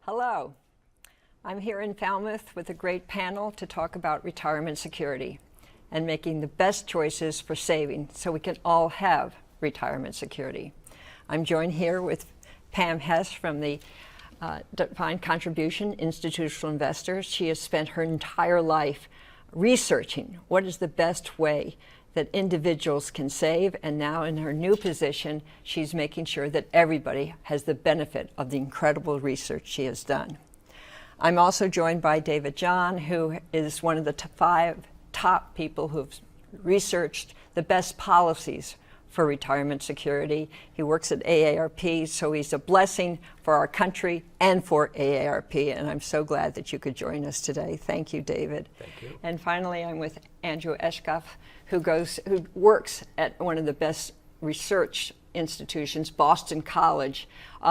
Hello, I'm here in Falmouth with a great panel to talk about retirement security and making the best choices for saving so we can all have retirement security. I'm joined here with Pam Hess from the Defined Contribution Institutional Investors. She has spent her entire life researching what is the best way that individuals can save, and now in her new position, she's making sure that everybody has the benefit of the incredible research she has done. I'm also joined by David John, who is one of the 5 top people who've researched the best policies for retirement security. He works at AARP, so he's a blessing for our country and for AARP, and I'm so glad that you could join us today. Thank you, David. Thank you. And finally, I'm with Andrew Eshkoff, who works at one of the best research institutions, Boston College,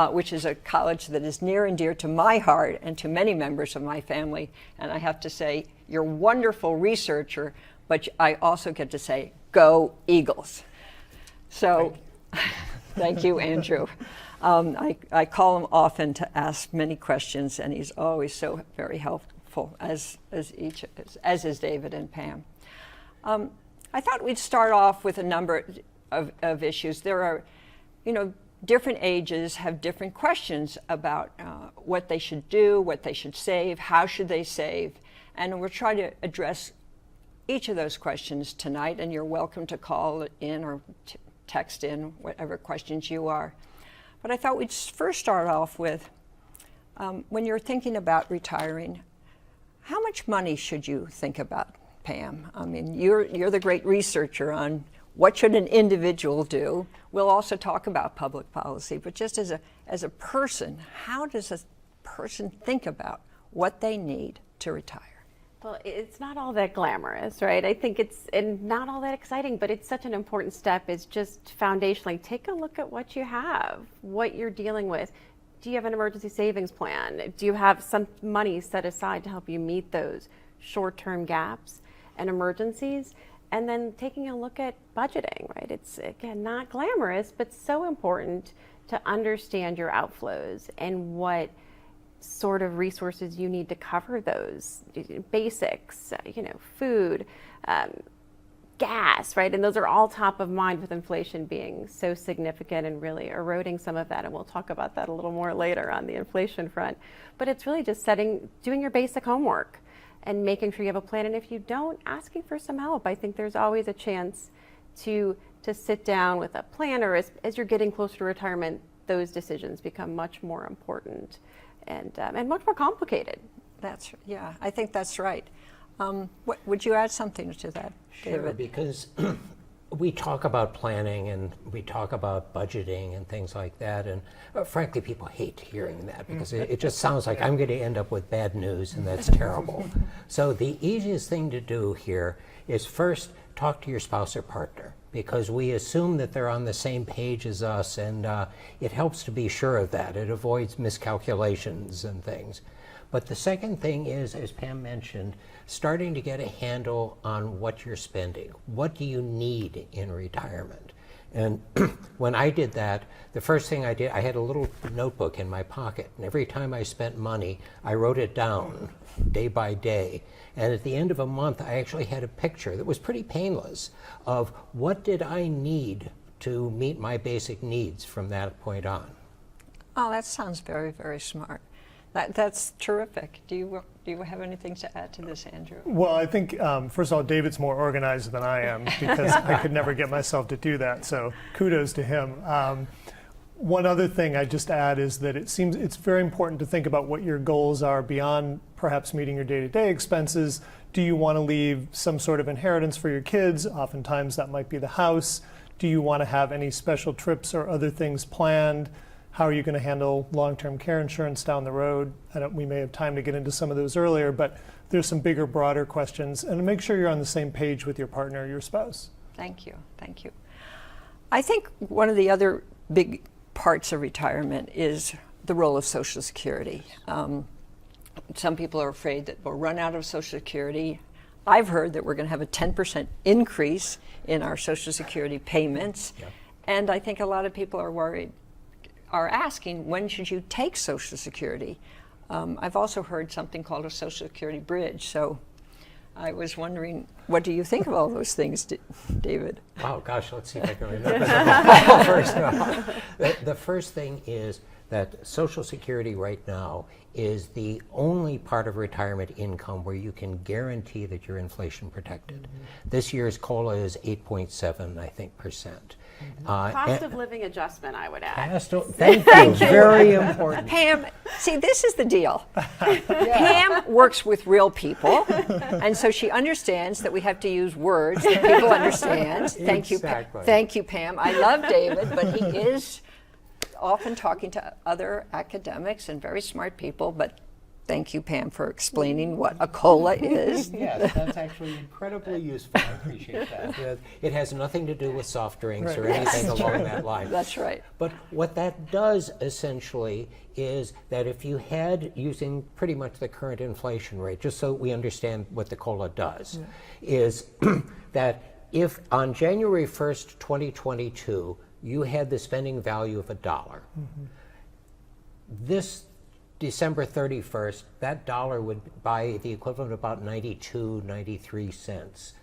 which is a college that is near and dear to my heart and to many members of my family. And I have to say, you're a wonderful researcher, but I also get to say, go Eagles. So, thank you, Andrew. I call him often to ask many questions, and he's always so very helpful, as is David and Pam. I thought we'd start off with a number of issues. There are, different ages have different questions about what they should do, what they should save, how should they save, and we'll try to address each of those questions tonight, and you're welcome to call in or text in whatever questions you are. But I thought we'd first start off with, when you're thinking about retiring, how much money should you think about, Pam? I mean, you're the great researcher on what should an individual do. We'll also talk about public policy, but just as a person, how does a person think about what they need to retire? Well, it's not all that glamorous, right? I think it's not all that exciting, but it's such an important step. Is just foundationally take a look at what you have, what you're dealing with. Do you have an emergency savings plan? Do you have some money set aside to help you meet those short-term gaps and emergencies? And then taking a look at budgeting, right? It's, again, not glamorous, but so important to understand your outflows and what sort of resources you need to cover those basics, food, gas, right? And those are all top of mind with inflation being so significant and really eroding some of that. And we'll talk about that a little more later on the inflation front. But it's really just doing your basic homework and making sure you have a plan. And if you don't, asking for some help. I think there's always a chance to sit down with a plan, or as you're getting closer to retirement, those decisions become much more important and much more complicated. I think that's right. Would you add something to that, David? Sure, because we talk about planning and we talk about budgeting and things like that, and frankly, people hate hearing that because it just sounds like I'm going to end up with bad news, and that's terrible. So the easiest thing to do here is first talk to your spouse or partner, because we assume that they're on the same page as us, and it helps to be sure of that. It avoids miscalculations and things. But the second thing is, as Pam mentioned, starting to get a handle on what you're spending. What do you need in retirement? And when I did that, the first thing I did, I had a little notebook in my pocket, and every time I spent money, I wrote it down day by day. And at the end of a month, I actually had a picture that was pretty painless of what did I need to meet my basic needs from that point on. Oh, that sounds very, very smart. That's terrific. Do you have anything to add to this, Andrew? Well, I think, first of all, David's more organized than I am because I could never get myself to do that, so kudos to him. One other thing I'd just add is that it seems it's very important to think about what your goals are beyond perhaps meeting your day-to-day expenses. Do you want to leave some sort of inheritance for your kids? Oftentimes that might be the house. Do you want to have any special trips or other things planned? How are you going to handle long-term care insurance down the road? We may have time to get into some of those earlier, but there's some bigger, broader questions. And make sure you're on the same page with your partner or your spouse. Thank you. Thank you. I think one of the other big parts of retirement is the role of Social Security. Some people are afraid that we'll run out of Social Security. I've heard that we're going to have a 10% increase in our Social Security payments. Yep. And I think a lot of people are asking, when should you take Social Security? I've also heard something called a Social Security bridge. So I was wondering, what do you think of all those things, David? Oh gosh, let's see if I can remember them first. The first thing is that Social Security right now is the only part of retirement income where you can guarantee that you're inflation protected. Mm-hmm. This year's COLA is 8.7, I think, percent. Cost of living adjustment, I would add. Thank you. Very important. Pam, see, this is the deal. Pam works with real people, and so she understands that we have to use words that people understand. Thank Exactly. you, Thank you, Pam. I love David, but he is often talking to other academics and very smart people. But thank you, Pam, for explaining what a COLA is. Yes, that's actually incredibly useful. I appreciate that. It has nothing to do with soft drinks or anything along that line. That's right. But what that does essentially is that if you had, using pretty much the current inflation rate, just so we understand what the COLA does, is that if on January 1st, 2022, you had the spending value of $1, this December 31st, that dollar would buy the equivalent of about 92, 93 cents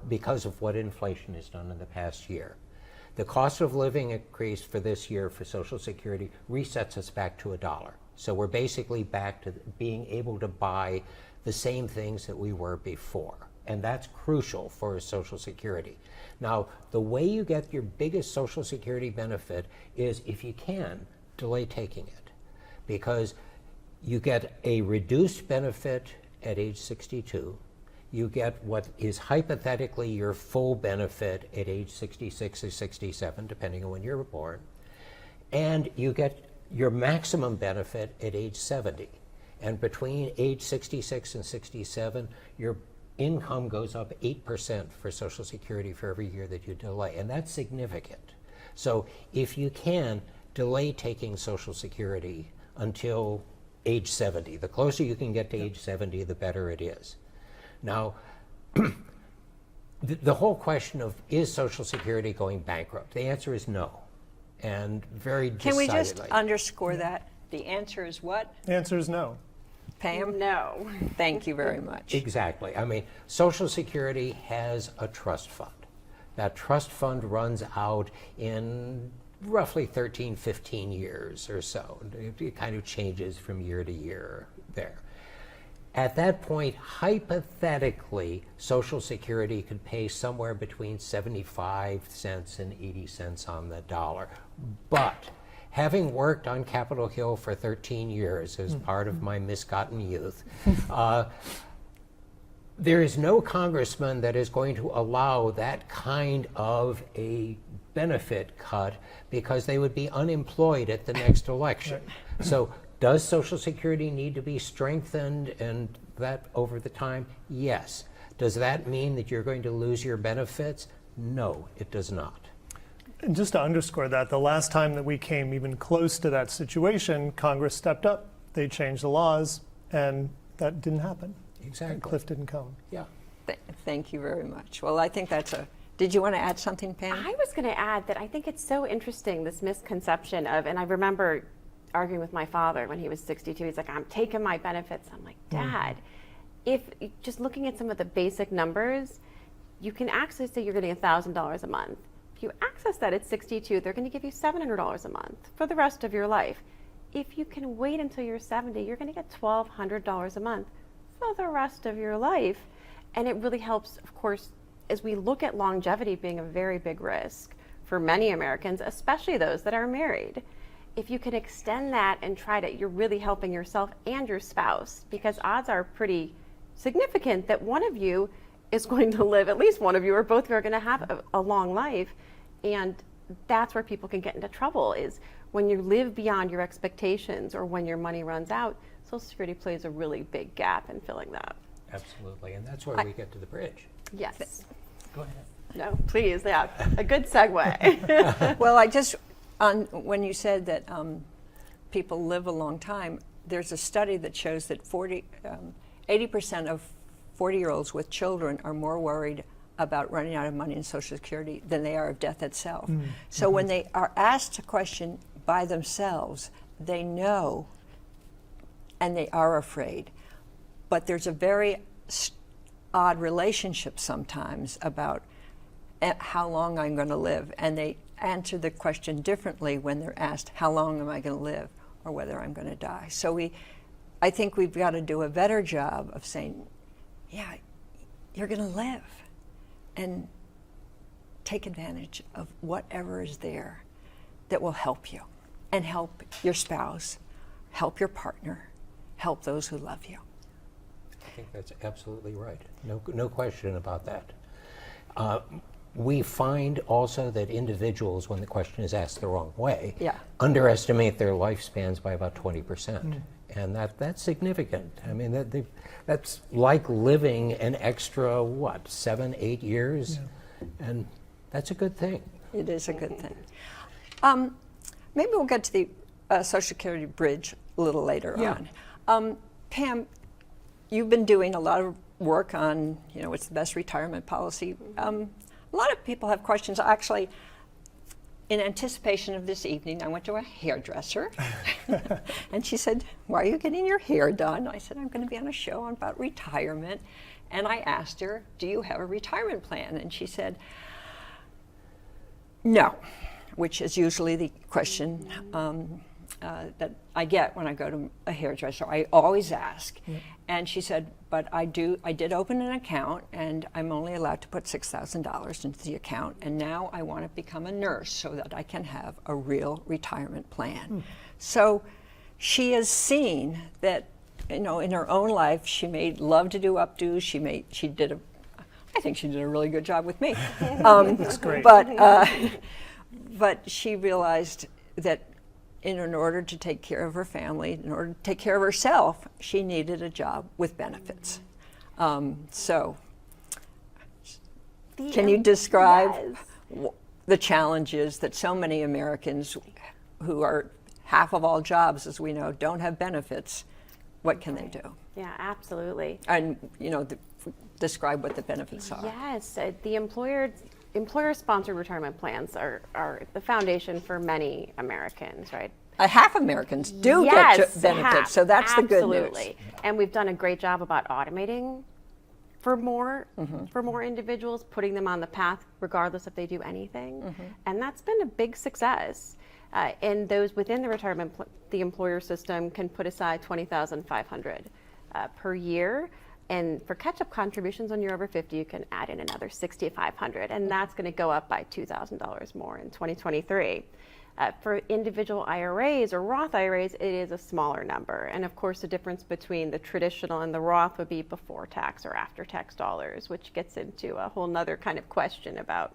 because of what inflation has done in the past year. The cost of living increase for this year for Social Security resets us back to $1. So we're basically back to being able to buy the same things that we were before. And that's crucial for Social Security. Now, the way you get your biggest Social Security benefit is, if you can, delay taking it. Because you get a reduced benefit at age 62. You get what is hypothetically your full benefit at age 66 or 67, depending on when you were born. And you get your maximum benefit at age 70. And between age 66 and 67, your income goes up 8% for Social Security for every year that you delay. And that's significant. So if you can, delay taking Social Security until age 70. The closer you can get to age 70, the better it is. Now, the whole question of, is Social Security going bankrupt? The answer is no, and very decidedly. Can we just underscore that? The answer is what? The answer is no. Pam? No. Thank you very much. Exactly. I mean, Social Security has a trust fund. That trust fund runs out in roughly 13, 15 years or so. It kind of changes from year to year there. At that point, hypothetically, Social Security could pay somewhere between 75 cents and 80 cents on the dollar. But having worked on Capitol Hill for 13 years as part of my misgotten youth, there is no congressman that is going to allow that kind of a benefit cut, because they would be unemployed at the next election. So does Social Security need to be strengthened and that over the time? Yes. Does that mean that you're going to lose your benefits? No, it does not. And just to underscore that, the last time that we came even close to that situation, Congress stepped up. They changed the laws, and that didn't happen. Exactly. And Cliff didn't come. Yeah. Thank you very much. Well, I think that's a... Did you want to add something, Pam? I was going to add that I think it's so interesting, this misconception of, and I remember arguing with my father when he was 62. He's like, I'm taking my benefits. I'm like, Dad, if just looking at some of the basic numbers, you can actually say you're getting $1,000 a month. If you access that at 62, they're going to give you $700 a month for the rest of your life. If you can wait until you're 70, you're going to get $1,200 a month for the rest of your life. And it really helps, of course, as we look at longevity being a very big risk for many Americans, especially those that are married. If you can extend that and try to, you're really helping yourself and your spouse, because odds are pretty significant that one of you is going to live, at least one of you or both of you are going to have a long life. And that's where people can get into trouble, is when you live beyond your expectations or when your money runs out. Social Security plays a really big gap in filling that. Absolutely, and that's where we get to the bridge. Yes. Go ahead. No, please, yeah, a good segue. Well, when you said that people live a long time, there's a study that shows that 80% of 40-year-olds with children are more worried about running out of money in Social Security than they are of death itself. So when they are asked a question by themselves, they know and they are afraid. But there's a very odd relationship sometimes about how long I'm going to live, and they answer the question differently when they're asked, how long am I going to live, or whether I'm going to die. So I think we've got to do a better job of saying, yeah, you're going to live, and take advantage of whatever is there that will help you, and help your spouse, help your partner, help those who love you. I think that's absolutely right. No question about that. We find also that individuals, when the question is asked the wrong way, underestimate their lifespans by about 20%. And that's significant. I mean, that's like living an extra, 7, 8 years? Yeah. And that's a good thing. It is a good thing. Maybe we'll get to the Social Security bridge a little later on. Pam, you've been doing a lot of work on, what's the best retirement policy. A lot of people have questions. Actually, in anticipation of this evening, I went to a hairdresser, and she said, why are you getting your hair done? I said, I'm going to be on a show about retirement. And I asked her, do you have a retirement plan? And she said, no, which is usually the question that I get when I go to a hairdresser. I always ask. And she said, but I did open an account, and I'm only allowed to put $6,000 into the account, and now I want to become a nurse so that I can have a real retirement plan. So she has seen that, in her own life, she made love to do updos. I think she did a really good job with me. That's great. But she realized that in order to take care of her family, in order to take care of herself, she needed a job with benefits. So, can you describe the challenges that so many Americans who are half of all jobs, as we know, don't have benefits? What can they do? Yeah, absolutely. And, describe what the benefits are. Yes, the employer-sponsored retirement plans are the foundation for many Americans, right? Half Americans do get benefits, half. so that's the good news. Absolutely. And we've done a great job about automating for more individuals, putting them on the path regardless if they do anything. And that's been a big success. And those within the retirement, the employer system can put aside $20,500 per year. And for catch-up contributions when you're over 50, you can add in another $6,500, and that's going to go up by $2,000 more in 2023. For individual IRAs or Roth IRAs, it is a smaller number. And of course, the difference between the traditional and the Roth would be before tax or after tax dollars, which gets into a whole nother kind of question about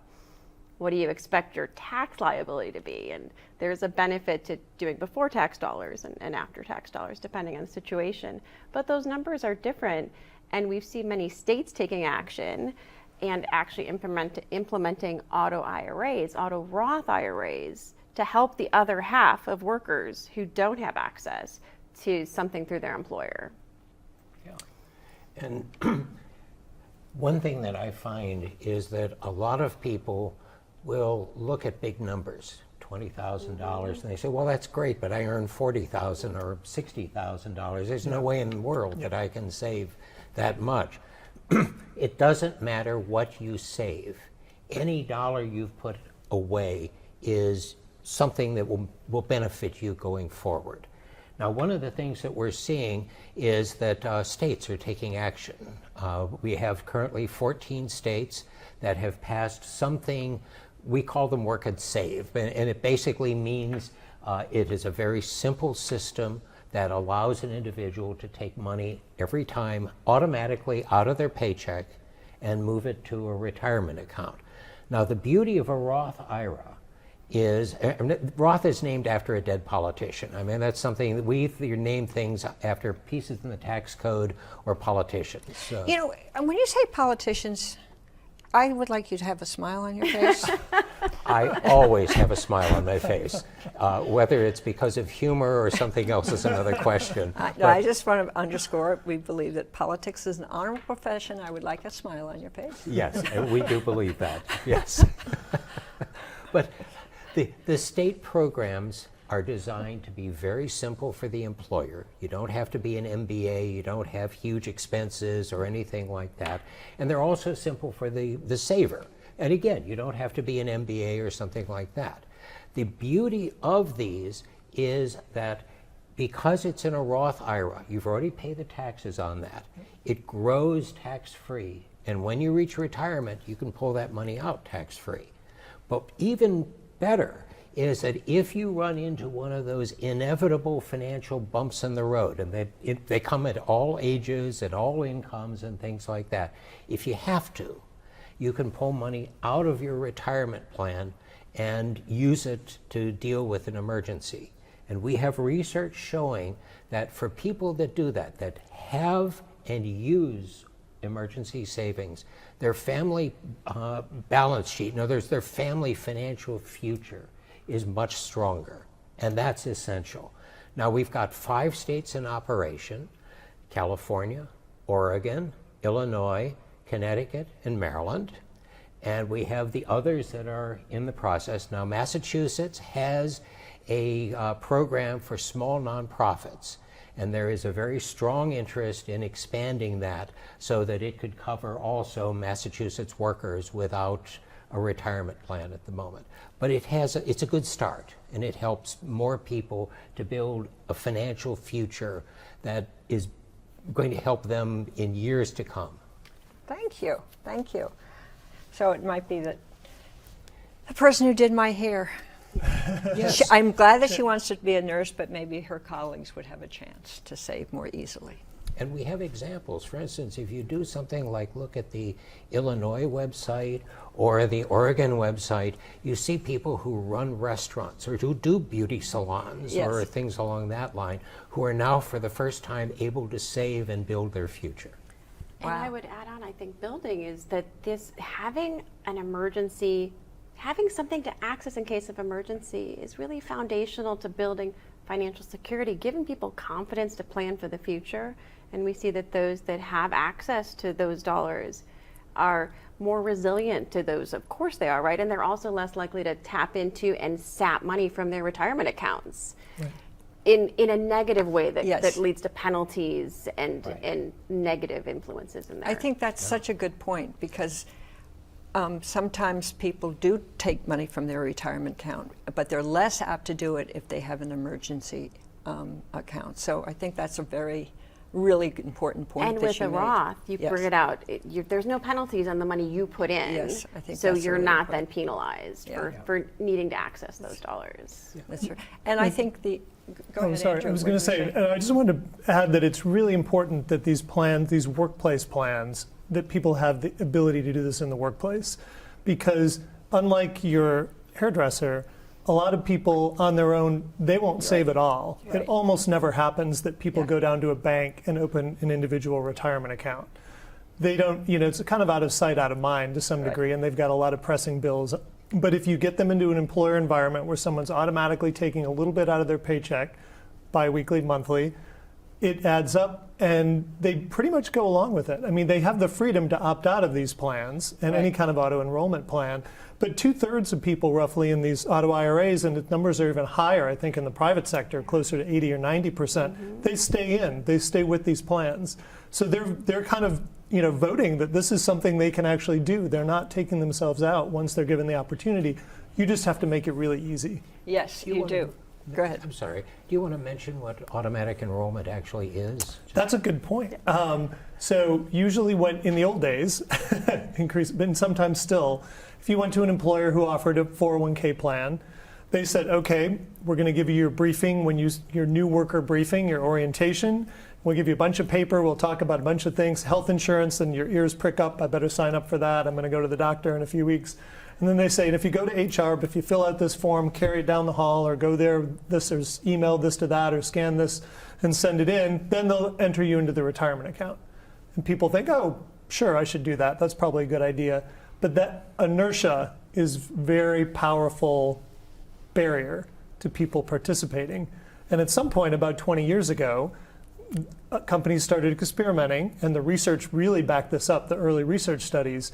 what do you expect your tax liability to be? And there's a benefit to doing before tax dollars and after tax dollars, depending on the situation. But those numbers are different. And we've seen many states taking action and actually implementing auto IRAs, auto Roth IRAs, to help the other half of workers who don't have access to something through their employer. Yeah. And one thing that I find is that a lot of people will look at big numbers, $20,000, and they say, well, that's great, but I earn $40,000 or $60,000. There's no way in the world that I can save that much. It doesn't matter what you save. Any dollar you've put away is something that will benefit you going forward. Now, one of the things that we're seeing is that states are taking action. We have currently 14 states that have passed something, we call them Work and Save, and it basically means it is a very simple system that allows an individual to take money every time automatically out of their paycheck and move it to a retirement account. Now, the beauty of a Roth IRA is, Roth is named after a dead politician. I mean, that's something that we either name things after pieces in the tax code or politicians. So. When you say politicians, I would like you to have a smile on your face. I always have a smile on my face. Whether it's because of humor or something else is another question. I just want to underscore, we believe that politics is an honorable profession. I would like a smile on your face. Yes, and we do believe that, yes. But the state programs are designed to be very simple for the employer. You don't have to be an MBA, you don't have huge expenses or anything like that. And they're also simple for the saver. And again, you don't have to be an MBA or something like that. The beauty of these is that because it's in a Roth IRA, you've already paid the taxes on that. It grows tax-free. And when you reach retirement, you can pull that money out tax-free. But even better is that if you run into one of those inevitable financial bumps in the road, and they come at all ages, at all incomes, and things like that, if you have to, you can pull money out of your retirement plan and use it to deal with an emergency. And we have research showing that for people that do that, that have and use emergency savings, their family balance sheet, in other words, their family financial future is much stronger. And that's essential. Now, we've got 5 states in operation: California, Oregon, Illinois, Connecticut, and Maryland. And we have the others that are in the process. Now, Massachusetts has a program for small nonprofits, and there is a very strong interest in expanding that so that it could cover also Massachusetts workers without a retirement plan at the moment. But it's a good start, and it helps more people to build a financial future that is going to help them in years to come. Thank you. Thank you. So it might be that the person who did my hair. Yes. I'm glad that she wants to be a nurse, but maybe her colleagues would have a chance to save more easily. And we have examples. For instance, if you do something like look at the Illinois website or the Oregon website, you see people who run restaurants or who do beauty salons Yes. or things along that line who are now for the first time able to save and build their future. And Wow. I would add on, I think building is that this having an emergency, having something to access in case of emergency is really foundational to building financial security, giving people confidence to plan for the future. And we see that those that have access to those dollars are more resilient to those. Of course they are, right? And they're also less likely to tap into and sap money from their retirement accounts. Right. In a negative way that, Yes. that leads to penalties and negative influences in there. I think that's such a good point, because sometimes people do take money from their retirement account, but they're less apt to do it if they have an emergency account. So I think that's a really important point. And that with you a made. Roth, you Yes. bring it out. There's no penalties on the money you put in. Yes, I think so that's you're really not important. then penalized Yeah. for needing to access those dollars. That's right. And I think go ahead, Sorry, Andrew, I was what going to were you say, saying? I just wanted to add that it's really important that these plans, these workplace plans, that people have the ability to do this in the workplace. Because unlike your hairdresser, a lot of people on their own, they won't save at all. Right. It almost never happens that people Yeah. go down to a bank and open an individual retirement account. They don't, it's kind of out of sight, out of mind to some Right. degree, and they've got a lot of pressing bills. But if you get them into an employer environment where someone's automatically taking a little bit out of their paycheck, biweekly, monthly, it adds up, and they pretty much go along with it. I mean, they have the freedom to opt out of these plans and any Right. kind of auto enrollment plan. But 2/3 of people roughly in these auto IRAs, and the numbers are even higher, I think, in the private sector, closer to 80 or 90%, they stay in, they stay with these plans. So they're kind of voting that this is something they can actually do. They're not taking themselves out once they're given the opportunity. You just have to make it really easy. Yes, you wanna- do. Go ahead. I'm sorry. Do you want to mention what automatic enrollment actually is? That's a good point. So usually when, in the old days, but sometimes still, if you went to an employer who offered a 401k plan, they said, okay, we're going to give you your briefing, your new worker briefing, your orientation. We'll give you a bunch of paper. We'll talk about a bunch of things, health insurance, and your ears prick up. I better sign up for that. I'm going to go to the doctor in a few weeks. And then they say, and if you go to HR, but if you fill out this form, carry it down the hall, or go there, or email this to that, or scan this and send it in, then they'll enter you into the retirement account. And people think, oh, sure, I should do that. That's probably a good idea. But that inertia is very powerful barrier to people participating. And at some point, about 20 years ago, companies started experimenting, and the research really backed this up, the early research studies,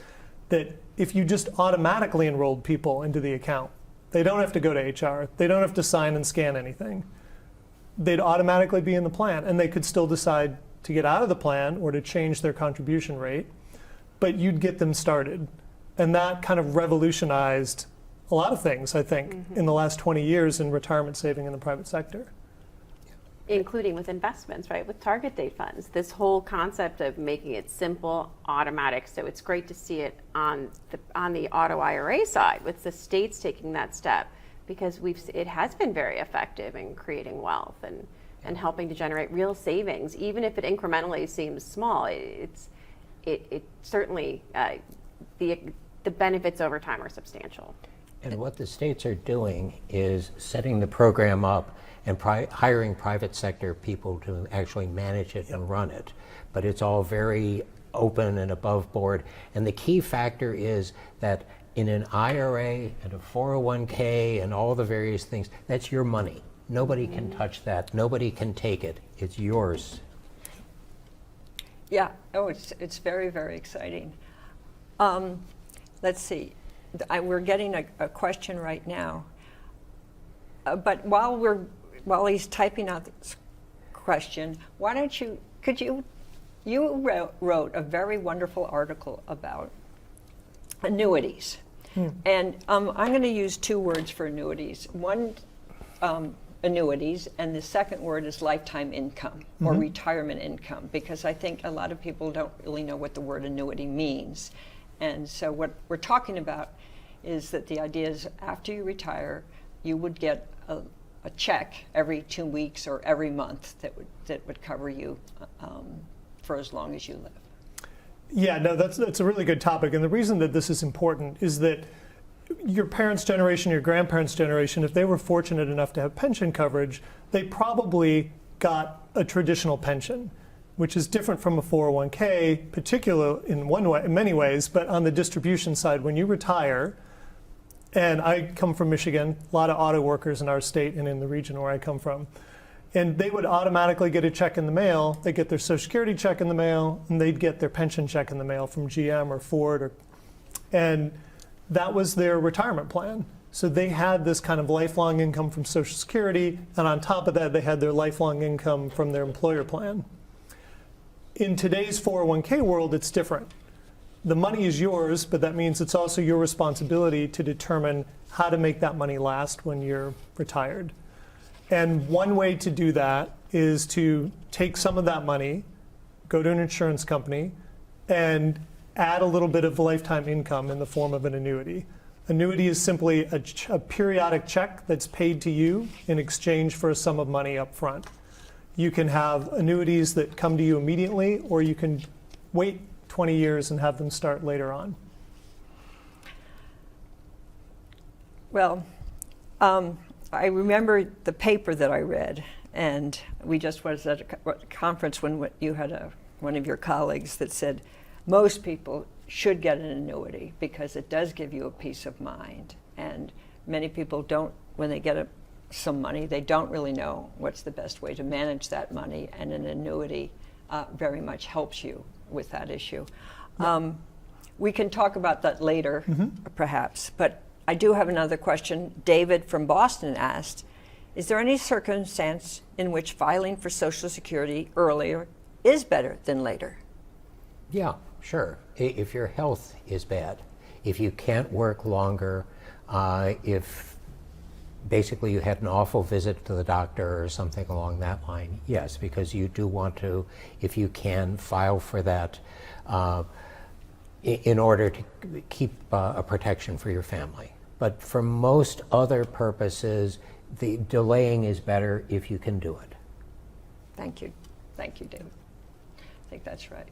that if you just automatically enrolled people into the account They don't have to go to HR. They don't have to sign and scan anything. They'd automatically be in the plan, and they could still decide to get out of the plan or to change their contribution rate, but you'd get them started. And that kind of revolutionized a lot of things, I think, in the last 20 years in retirement saving in the private sector. Including with investments, right? With target date funds, this whole concept of making it simple, automatic. So it's great to see it on the auto IRA side with the states taking that step, because it has been very effective in creating wealth and helping to generate real savings, even if it incrementally seems small. It certainly the benefits over time are substantial. And what the states are doing is setting the program up and hiring private sector people to actually manage it and run it. But it's all very open and above board. And the key factor is that in an IRA and a 401k and all the various things, that's your money. Nobody can touch that. Nobody can take it. It's yours. Yeah. Oh, it's very, very exciting. Let's see. We're getting a question right now. But while he's typing out this question, why don't you wrote a very wonderful article about annuities. And I'm going to use two words for annuities. One, annuities, and the second word is lifetime income or retirement income, because I think a lot of people don't really know what the word annuity means. And so what we're talking about is that the idea is after you retire, you would get a check every 2 weeks or every month that would cover you for as long as you live. Yeah, no, that's a really good topic. And the reason that this is important is that your parents' generation, your grandparents' generation, if they were fortunate enough to have pension coverage, they probably got a traditional pension, which is different from a 401k, particularly in many ways, but on the distribution side, when you retire, and I come from Michigan, a lot of auto workers in our state and in the region where I come from, and they would automatically get a check in the mail. They get their Social Security check in the mail, and they'd get their pension check in the mail from GM or Ford, and that was their retirement plan. So they had this kind of lifelong income from Social Security, and on top of that, they had their lifelong income from their employer plan. In today's 401k world, it's different. The money is yours, but that means it's also your responsibility to determine how to make that money last when you're retired. And one way to do that is to take some of that money, go to an insurance company, and add a little bit of lifetime income in the form of an annuity. Annuity is simply a periodic check that's paid to you in exchange for a sum of money up front. You can have annuities that come to you immediately, or you can wait 20 years and have them start later on. Well, I remember the paper that I read, and we just was at a conference when you had one of your colleagues that said most people should get an annuity because it does give you a peace of mind. And many people don't, when they get some money, they don't really know what's the best way to manage that money, and an annuity very much helps you with that issue. We can talk about that later, perhaps, but I do have another question. David from Boston asked, is there any circumstance in which filing for Social Security earlier is better than later? Yeah, sure. If your health is bad, if you can't work longer, if basically you had an awful visit to the doctor or something along that line, yes, because you do want to, if you can, file for that in order to keep a protection for your family. But for most other purposes, the delaying is better if you can do it. Thank you. Thank you, David. I think that's right.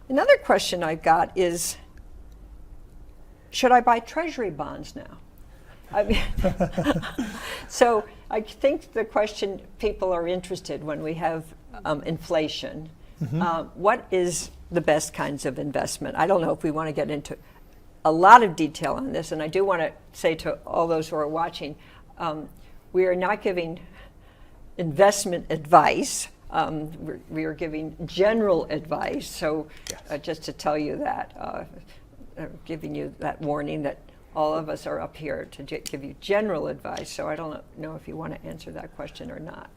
Another question I've got is, should I buy treasury bonds now? I mean, so I think the question people are interested when we have inflation, what is the best kinds of investment? I don't know if we want to get into a lot of detail on this, and I do want to say to all those who are watching, we are not giving investment advice. We are giving general advice, so just to tell you that giving you that warning that all of us are up here to give you general advice. So I don't know if you want to answer that question or not.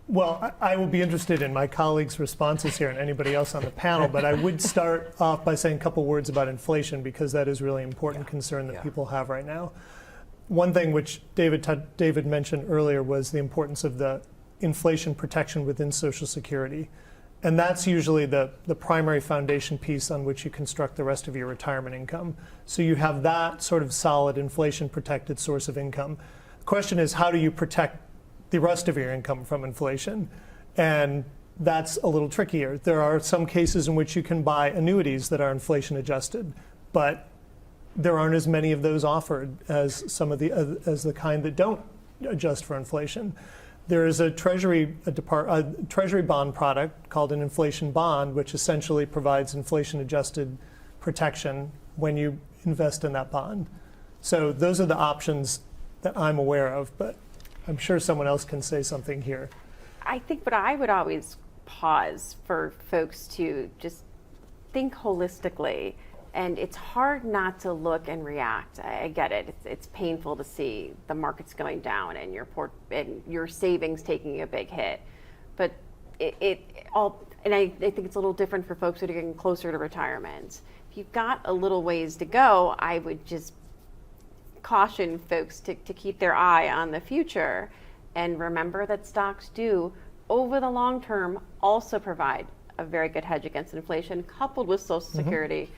Well, I will be interested in my colleagues' responses here and anybody else on the panel, but I would start off by saying a couple words about inflation, because that is really important concern that people have right now. One thing which David mentioned earlier was the importance of the inflation protection within Social Security. And that's usually the primary foundation piece on which you construct the rest of your retirement income. So you have that sort of solid inflation protected source of income. The question is, how do you protect the rest of your income from inflation? And that's a little trickier. There are some cases in which you can buy annuities that are inflation adjusted, but there aren't as many of those offered as some of the kind that don't adjust for inflation. There is a treasury bond product called an inflation bond, which essentially provides inflation adjusted protection when you invest in that bond. So those are the options that I'm aware of, but I'm sure someone else can say something here. I think what I would always pause for folks to just think holistically, and it's hard not to look and react. I get it. It's painful to see the markets going down and your savings taking a big hit, but I think it's a little different for folks that are getting closer to retirement. If you've got a little ways to go, I would just caution folks to keep their eye on the future and remember that stocks do, over the long term, also provide a very good hedge against inflation, coupled with Social Security.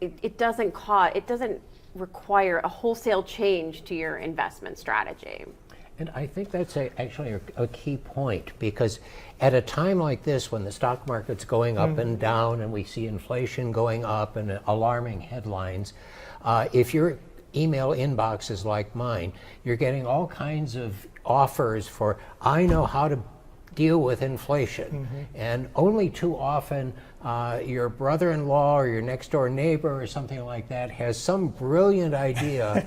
It doesn't require a wholesale change to your investment strategy. And I think that's actually a key point, because at a time like this, when the stock market's going up and down and we see inflation going up and alarming headlines, if your email inbox is like mine, you're getting all kinds of offers for, I know how to deal with inflation. And only too often your brother-in-law or your next door neighbor or something like that has some brilliant idea.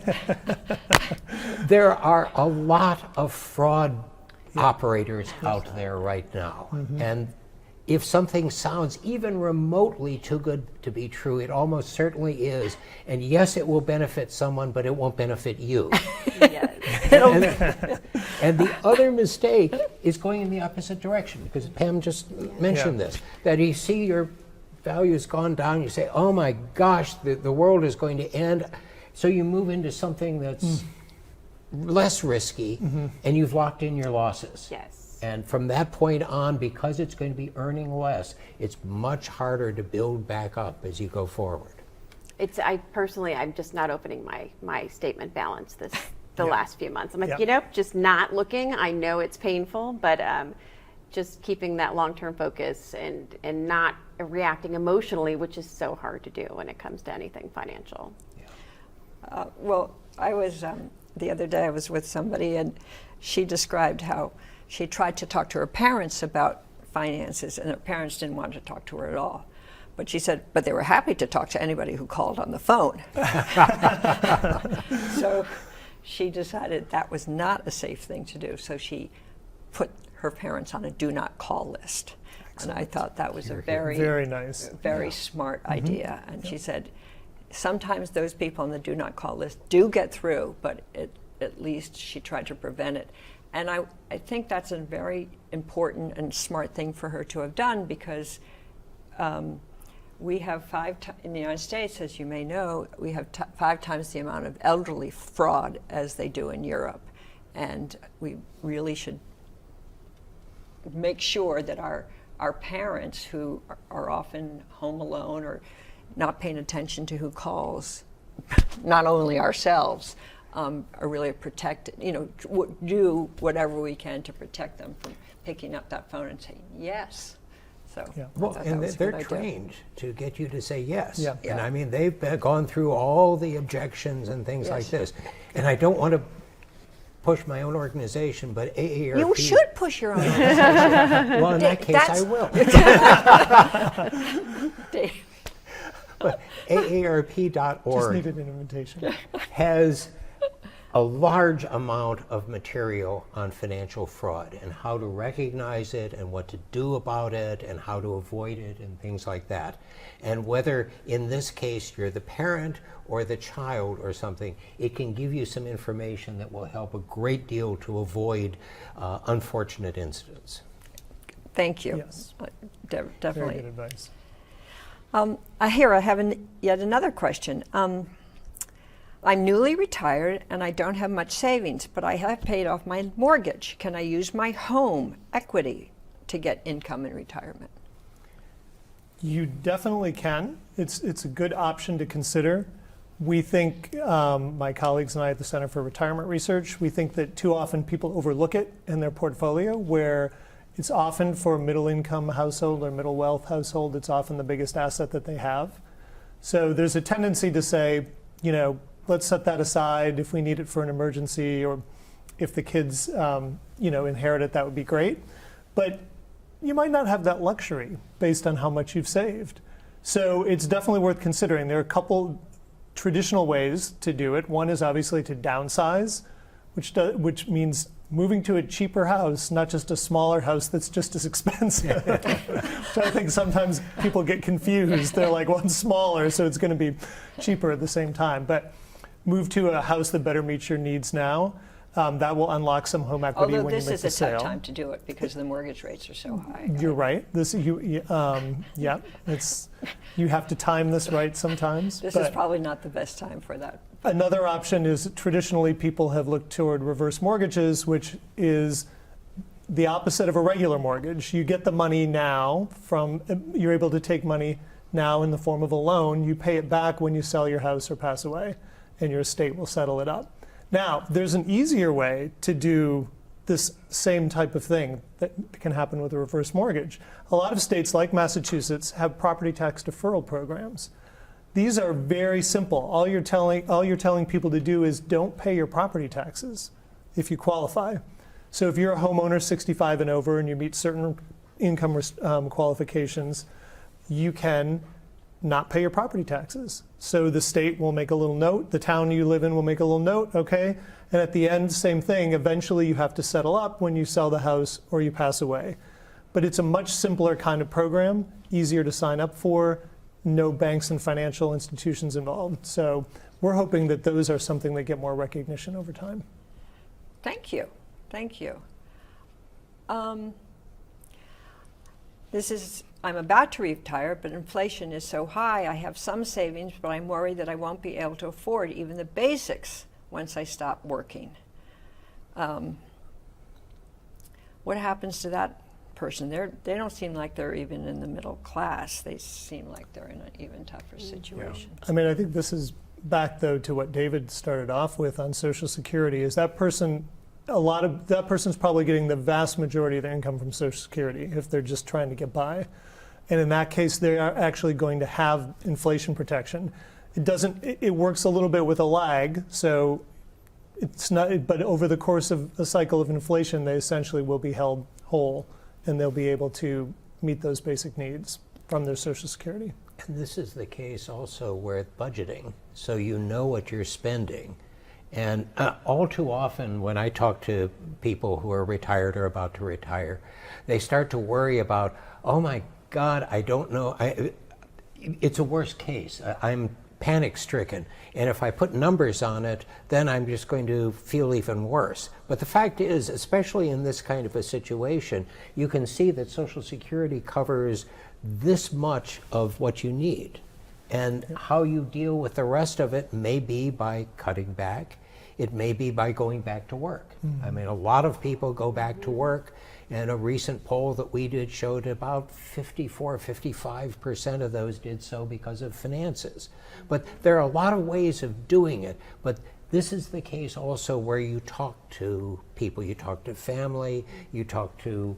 There are a lot of fraud operators out there right now. And if something sounds even remotely too good to be true, it almost certainly is. And yes, it will benefit someone, but it won't benefit you. And the other mistake is going in the opposite direction, because Pam just mentioned this, that you see your value's gone down, you say, oh my gosh, the world is going to end. So you move into something that's less risky, and you've locked in your losses. Yes. And from that point on, because it's going to be earning less, it's much harder to build back up as you go forward. I'm just not opening my statement balance the last few months. I'm like, just not looking. I know it's painful, but just keeping that long-term focus and not reacting emotionally, which is so hard to do when it comes to anything financial. Well, I was the other day I was with somebody, and she described how she tried to talk to her parents about finances, and her parents didn't want to talk to her at all. But she said, but they were happy to talk to anybody who called on the phone. So she decided that was not a safe thing to do. So she put her parents on a do not call list. Excellent. And I thought that was a very nice, very smart idea. And she said, sometimes those people on the do not call list do get through, but at least she tried to prevent it. And I think that's a very important and smart thing for her to have done, because we have in the United States, as you may know, we have 5 times the amount of elderly fraud as they do in Europe. And we really should make sure that our parents, who are often home alone or not paying attention to who calls, not only ourselves, are really protected, do whatever we can to protect them from picking up that phone and saying yes. So well, and they're trained to get you to say yes. Yeah. And I mean, they've gone through all the objections and things like this. And I don't want to push my own organization, but AARP... You should push your own organization. Well, in that case, I will. But AARP.org just needed an invitation. has a large amount of material on financial fraud and how to recognize it and what to do about it and how to avoid it and things like that. And whether in this case you're the parent or the child or something, it can give you some information that will help a great deal to avoid unfortunate incidents. Thank you. Yes. Definitely. Very good advice. Here, I have yet another question. I'm newly retired and I don't have much savings, but I have paid off my mortgage. Can I use my home equity to get income in retirement? You definitely can. It's a good option to consider. We think, my colleagues and I at the Center for Retirement Research, we think that too often people overlook it in their portfolio, where it's often for a middle income household or middle wealth household, it's often the biggest asset that they have. So there's a tendency to say, let's set that aside if we need it for an emergency, or if the kids, inherit it, that would be great. But you might not have that luxury based on how much you've saved. So it's definitely worth considering. There are a couple traditional ways to do it. One is obviously to downsize, which means moving to a cheaper house, not just a smaller house that's just as expensive. So I think sometimes people get confused. They're like, one's smaller, so it's going to be cheaper at the same time. But move to a house that better meets your needs now. That will unlock some home equity Although when you this make is the a sale. tough time to do it because the mortgage rates are so high. You're right. You have to time this right sometimes. This but is probably not the best time for that. another option is traditionally people have looked toward reverse mortgages, which is the opposite of a regular mortgage. You get the money now you're able to take money now in the form of a loan. You pay it back when you sell your house or pass away, and your estate will settle it up. Now, there's an easier way to do this same type of thing that can happen with a reverse mortgage. A lot of states like Massachusetts have property tax deferral programs. These are very simple. All you're telling people to do is don't pay your property taxes if you qualify. So if you're a homeowner 65 and over and you meet certain income qualifications, you can not pay your property taxes. So the state will make a little note, the town you live in will make a little note, okay? And at the end, same thing, eventually you have to settle up when you sell the house or you pass away. But it's a much simpler kind of program, easier to sign up for, no banks and financial institutions involved. So we're hoping that those are something that get more recognition over time. Thank you. Thank you. I'm about to retire, but inflation is so high. I have some savings, but I'm worried that I won't be able to afford even the basics once I stop working. What happens to that person? They don't seem like they're even in the middle class. They seem like they're in an even tougher situation. I mean, I think this is back, though, to what David started off with on Social Security, is that person, that person's probably getting the vast majority of their income from Social Security if they're just trying to get by. And in that case, they are actually going to have inflation protection. It works a little bit with a lag, so it's not, but over the course of a cycle of inflation, they essentially will be held whole and they'll be able to meet those basic needs from their Social Security. And this is the case also with budgeting, so you know what you're spending. And all too often when I talk to people who are retired or about to retire, they start to worry about, oh my God, I don't know. It's a worst case. I'm panic stricken. And if I put numbers on it, then I'm just going to feel even worse. But the fact is, especially in this kind of a situation, you can see that Social Security covers this much of what you need. And how you deal with the rest of it may be by cutting back. It may be by going back to work. I mean, a lot of people go back to work, and a recent poll that we did showed about 55% of those did so because of finances. But there are a lot of ways of doing it, but this is the case also where you talk to people, you talk to family, you talk to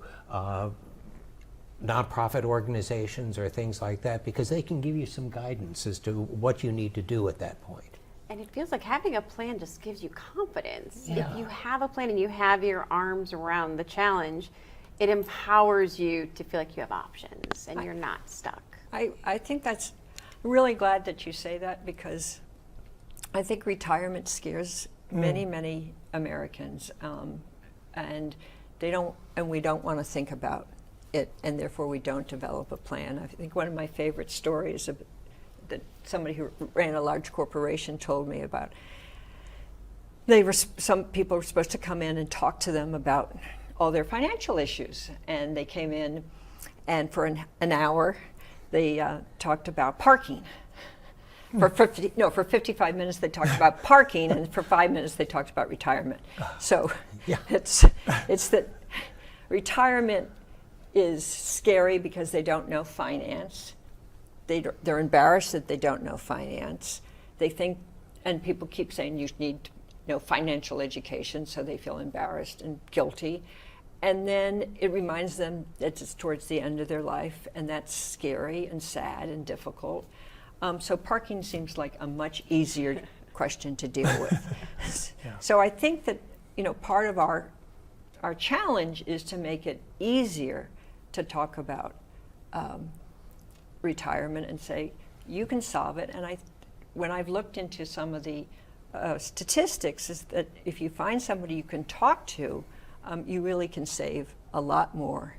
nonprofit organizations or things like that, because they can give you some guidance as to what you need to do at that point. And it feels like having a plan just gives you confidence. Yeah. If you have a plan and you have your arms around the challenge, it empowers you to feel like you have options and you're not stuck. I think that's really glad that you say that, because I think retirement scares many Americans, and they don't, and we don't want to think about it, and therefore we don't develop a plan. I think one of my favorite stories that somebody who ran a large corporation told me about. Some people were supposed to come in and talk to them about all their financial issues, and they came in, and for an hour, they talked about parking. For 55 minutes they talked about parking, and for 5 minutes they talked about retirement. So Yeah. it's that retirement is scary because they don't know finance. They're embarrassed that they don't know finance. They think, and people keep saying you need financial education, so they feel embarrassed and guilty. And then it reminds them that it's towards the end of their life, and that's scary and sad and difficult. So parking seems like a much easier question to deal with. Yeah. So I think that part of our challenge is to make it easier to talk about retirement and say you can solve it. And when I've looked into some of the statistics, is that if you find somebody you can talk to, you really can save a lot more,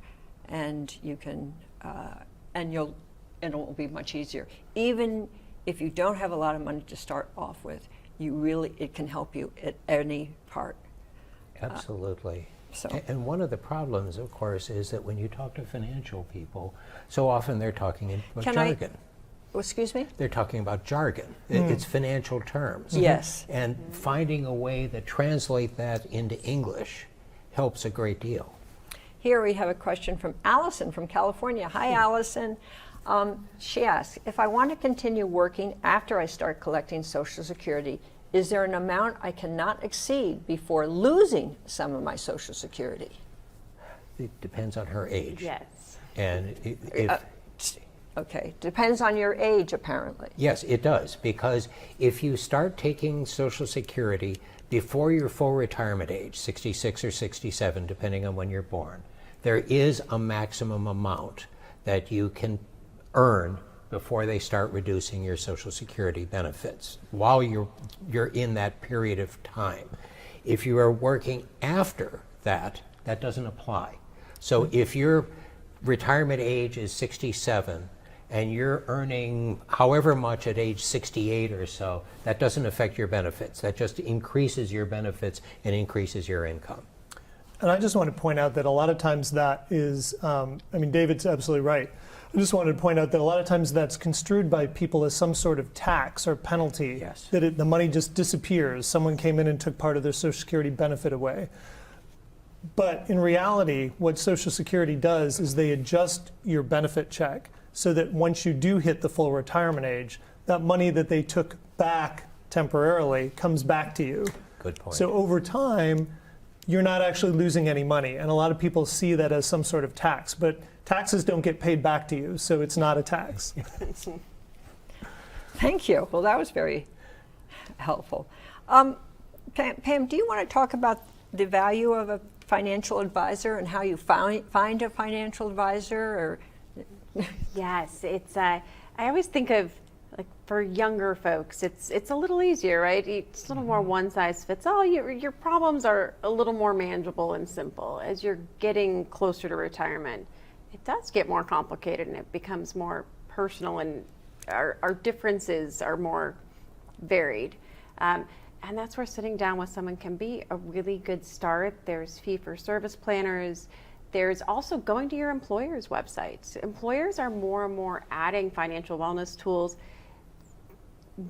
and you can and it will be much easier. Even if you don't have a lot of money to start off with, it can help you at any part. Absolutely. So. And one of the problems, of course, is that when you talk to financial people, so often they're talking in jargon. Excuse me? They're talking about jargon. It's financial terms. Yes. And finding a way to translate that into English helps a great deal. Here we have a question from Allison from California. Hi, Allison. She asks, if I want to continue working after I start collecting Social Security, is there an amount I cannot exceed before losing some of my Social Security? It depends on her age. Yes. And Okay, depends on your age, apparently. yes, it does, because if you start taking Social Security before your full retirement age, 66 or 67, depending on when you're born, there is a maximum amount that you can earn before they start reducing your Social Security benefits while you're in that period of time. If you are working after that, that doesn't apply. So if your retirement age is 67 and you're earning however much at age 68 or so, that doesn't affect your benefits. That just increases your benefits and increases your income. And I just want to point out that a lot of times that is, David's absolutely right. I just wanted to point out that a lot of times that's construed by people as some sort of tax or penalty. Yes. That the money just disappears. Someone came in and took part of their Social Security benefit away. But in reality, what Social Security does is they adjust your benefit check so that once you do hit the full retirement age, that money that they took back temporarily comes back to you. Good point. So over time, you're not actually losing any money. And a lot of people see that as some sort of tax, but taxes don't get paid back to you, so it's not a tax. Thank you. Well, that was very helpful. Pam, do you want to talk about the value of a financial advisor and how you find a financial advisor? Or Yes, it's. I always think of, like, for younger folks, it's a little easier, right? It's a little more one size fits all. Your problems are a little more manageable and simple. As you're getting closer to retirement, it does get more complicated and it becomes more personal, and our differences are more varied. And that's where sitting down with someone can be a really good start. There's fee-for-service planners. There's also going to your employer's website. Employers are more and more adding financial wellness tools,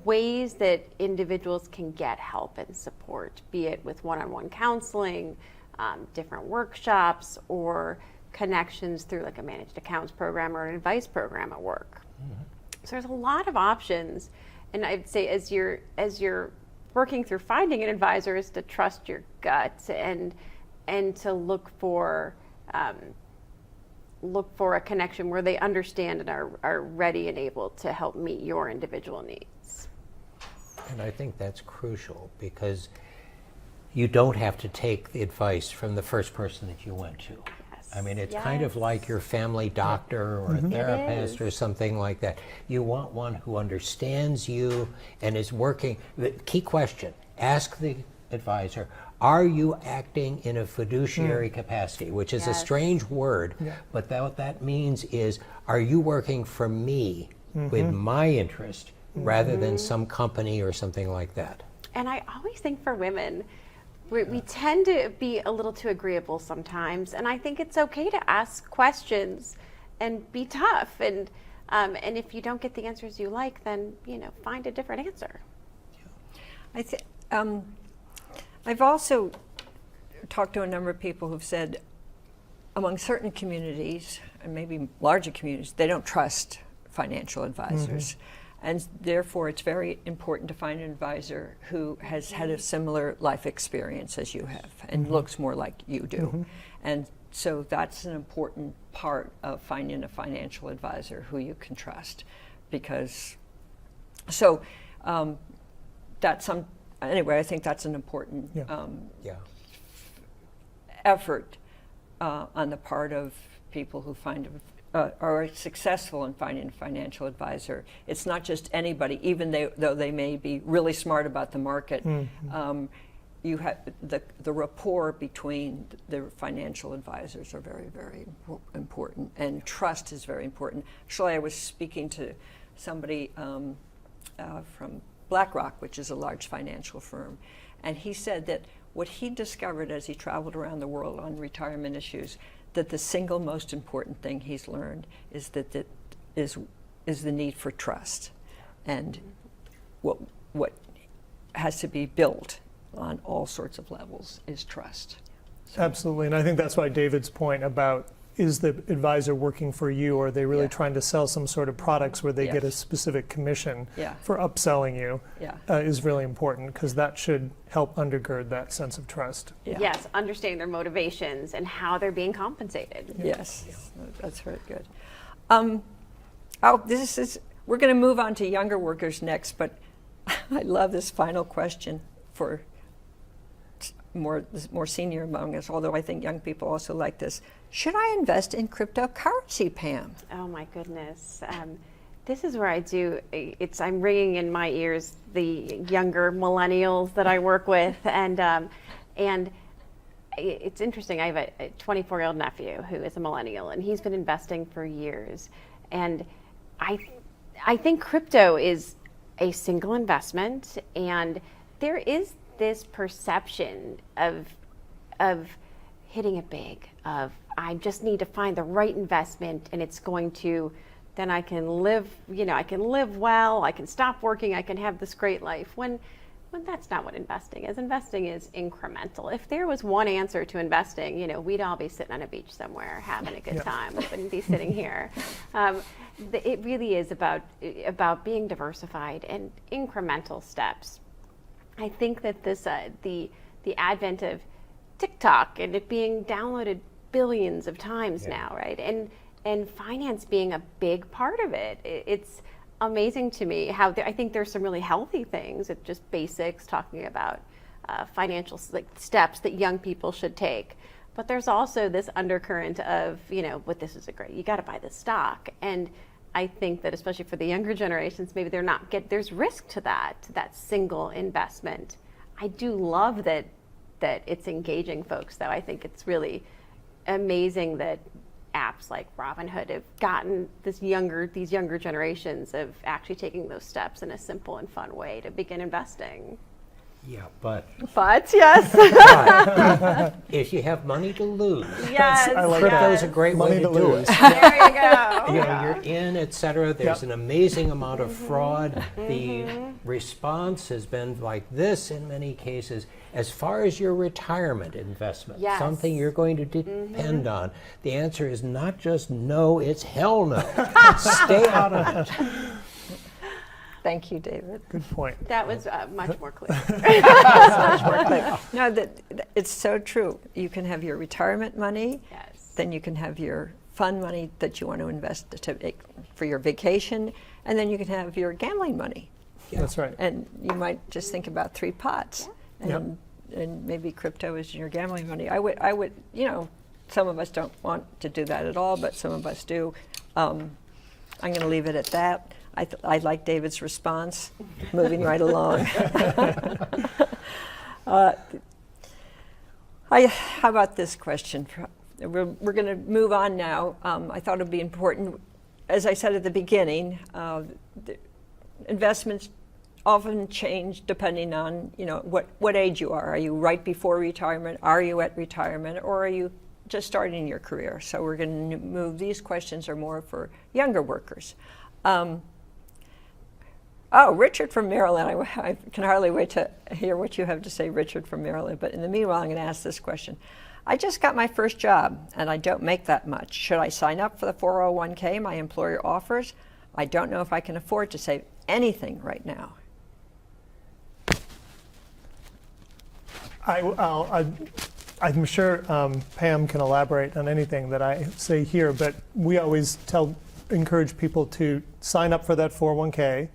ways that individuals can get help and support, be it with one-on-one counseling, different workshops, or connections through like a managed accounts program or an advice program at work. Mm-hmm. So there's a lot of options. And I'd say as you're working through finding an advisor, is to trust your gut and to look for a connection where they understand and are ready and able to help meet your individual needs. And I think that's crucial, because you don't have to take the advice from the first person that you went to. Yes. I mean, it's kind of like your family doctor or a therapist or something like that. You want one who understands you and is working. The key question, ask the advisor, are you acting in a fiduciary capacity, which is a Yes. strange word, but what that means is, are you working for me with my interest rather than some company or something like that? And I always think for women, we tend to be a little too agreeable sometimes, and I think it's okay to ask questions and be tough. And if you don't get the answers you like, then find a different answer. I've also talked to a number of people who've said, among certain communities, and maybe larger communities, they don't trust financial advisors. And therefore, it's very important to find an advisor who has had a similar life experience as you have and looks more like you do. And so that's an important part of finding a financial advisor who you can trust. Because, anyway, I think that's an important effort on the part of people who are successful in finding a financial advisor. It's not just anybody, even though they may be really smart about the market. You have the rapport between the financial advisors are very, very important, and trust is very important. Actually, I was speaking to somebody from BlackRock, which is a large financial firm, and he said that what he discovered as he traveled around the world on retirement issues, that the single most important thing he's learned is that is the need for trust, and what has to be built on all sorts of levels is trust. Absolutely, and I think that's why David's point about, is the advisor working for you, or are they really trying to sell some sort of products where they get a specific commission for upselling you, is really important, because that should help undergird that sense of trust. Yes, understanding their motivations and how they're being compensated. Yes, that's very good. We're going to move on to younger workers next, but I love this final question for more senior among us, although I think young people also like this. Should I invest in cryptocurrency, Pam? Oh my goodness. This is where I'm ringing in my ears the younger millennials that I work with, and it's interesting. I have a 24-year-old nephew who is a millennial, and he's been investing for years. And I think crypto is a single investment, and there is this perception of hitting it big, of I just need to find the right investment, and it's going to, then I can live, I can live well, I can stop working, I can have this great life. When that's not what investing is. Investing is incremental. If there was one answer to investing, we'd all be sitting on a beach somewhere having a good time. We wouldn't be sitting here. It really is about being diversified and incremental steps. I think that this the advent of TikTok and it being downloaded billions of times now, right? And finance being a big part of it. It's amazing to me how I think there's some really healthy things. It's just basics, talking about financial steps that young people should take. But there's also this undercurrent of, but this is you got to buy this stock. And I think that especially for the younger generations, maybe there's risk to that single investment. I do love that it's engaging folks, though. I think it's really amazing that apps like Robinhood have gotten these younger generations of actually taking those steps in a simple and fun way to begin investing. Yeah, but Yes. but if you have money to lose, Yes. I like crypto's that. a great Money way to to do lose. it. There you go. You're in, etc. There's an amazing amount of fraud. The response has been like this in many cases. As far as your retirement investment, something you're going to depend on, the answer is not just no, it's hell no. Stay out of it. Thank you, David. Good point. That was much more clear. No, it's so true. You can have your retirement money, then you can have your fund money that you want to invest for your vacation, and then you can have your gambling money. That's right. And you might just think about 3 pots, and maybe crypto is your gambling money. I would, some of us don't want to do that at all, but some of us do. I'm going to leave it at that. I like David's response, moving right along. How about this question? We're going to move on now. I thought it would be important, as I said at the beginning, the investments often change depending on what age you are. Are you right before retirement? Are you at retirement? Or are you just starting your career? So we're going to move. These questions are more for younger workers. Richard from Maryland. I can hardly wait to hear what you have to say, Richard from Maryland. But in the meanwhile, I'm going to ask this question. I just got my first job, and I don't make that much. Should I sign up for the 401k my employer offers? I don't know if I can afford to save anything right now. I'm sure Pam can elaborate on anything that I say here, but we always encourage people to sign up for that 401k.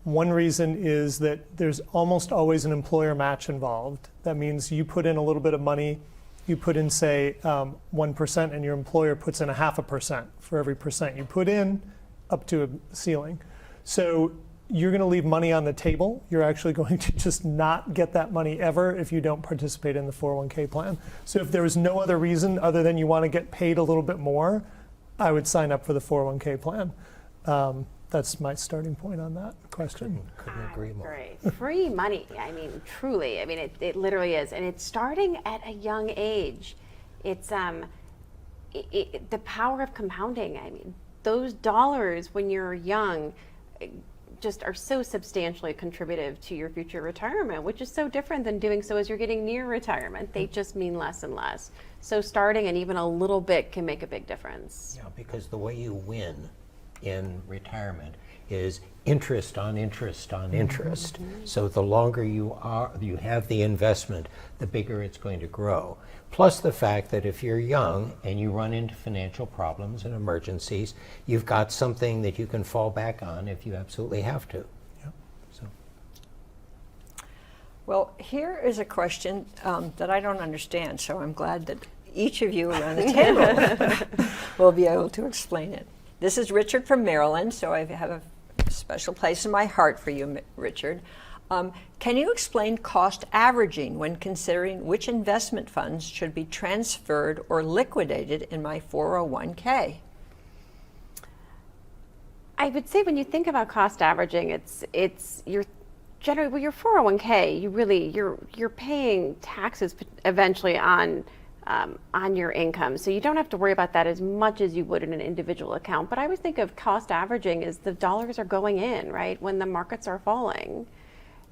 One reason is that there's almost always an employer match involved. That means you put in a little bit of money, you put in, say, 1%, and your employer puts in 0.5% for every percent you put in, up to a ceiling. So you're going to leave money on the table. You're actually going to just not get that money ever if you don't participate in the 401k plan. So if there was no other reason other than you want to get paid a little bit more, I would sign up for the 401k plan. That's my starting point on that question. Couldn't agree more. Great. Free money. I mean, truly. I mean, it literally is. And it's starting at a young age. It's the power of compounding. I mean, those dollars when you're young just are so substantially contributive to your future retirement, which is so different than doing so as you're getting near retirement. They just mean less and less. So starting and even a little bit can make a big difference. Yeah, because the way you win in retirement is interest on interest on interest. So the longer you have the investment, the bigger it's going to grow. Plus the fact that if you're young and you run into financial problems and emergencies, you've got something that you can fall back on if you absolutely have to. Yep. So. Well, here is a question that I don't understand, so I'm glad that each of you around the table will be able to explain it. This is Richard from Maryland, so I have a special place in my heart for you, Richard. Can you explain cost averaging when considering which investment funds should be transferred or liquidated in my 401k? I would say when you think about cost averaging, it's your generally with your 401k, you're paying taxes eventually on your income. So you don't have to worry about that as much as you would in an individual account. But I always think of cost averaging as the dollars are going in, right? When the markets are falling,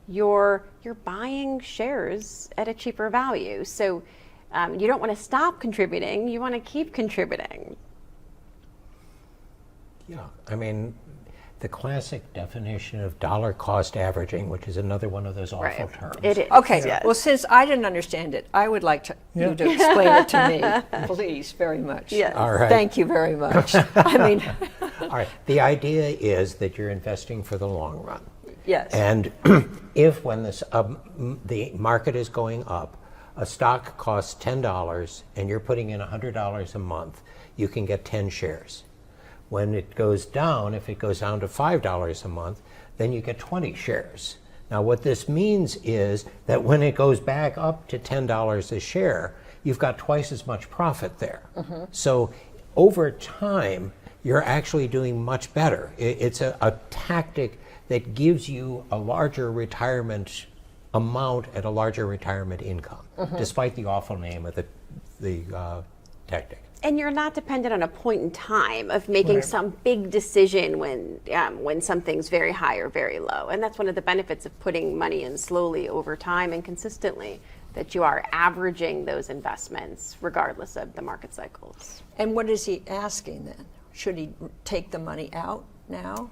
you're buying shares at a cheaper value. So you don't want to stop contributing, you want to keep contributing. Yeah, I mean, the classic definition of dollar cost averaging, which is another one of those awful terms. It is. Okay, yes. well, since I didn't understand it, I would like you to explain it to me, please, very much. Yes. All right. Thank you very much. I mean, All right. The idea is that you're investing for the long run. yes. And if when the market is going up, a stock costs $10 and you're putting in $100 a month, you can get 10 shares. When it goes down, if it goes down to $5 a month, then you get 20 shares. Now what this means is that when it goes back up to $10 a share, you've got twice as much profit there. So over time, you're actually doing much better. It's a tactic that gives you a larger retirement amount at a larger retirement income, despite the awful name of the tactic. And you're not dependent on a point in time of making some big decision when something's very high or very low. And that's one of the benefits of putting money in slowly over time and consistently, that you are averaging those investments regardless of the market cycles. And what is he asking then? Should he take the money out now?